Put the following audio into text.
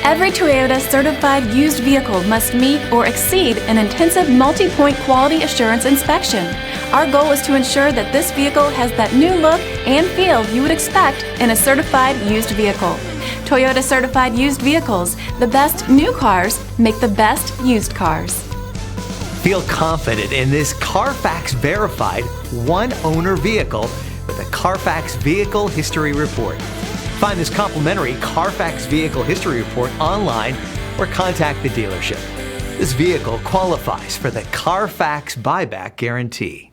Every Toyota certified used vehicle must meet or exceed an intensive multi-point quality assurance inspection. Our goal is to ensure that this vehicle has that new look and feel you would expect in a certified used vehicle. Toyota certified used vehicles. The best new cars make the best used cars. Feel confident in this Carfax verified one-owner vehicle with a Carfax Vehicle History Report. Find this complimentary Carfax Vehicle History Report online or contact the dealership. This vehicle qualifies for the Carfax Buyback Guarantee.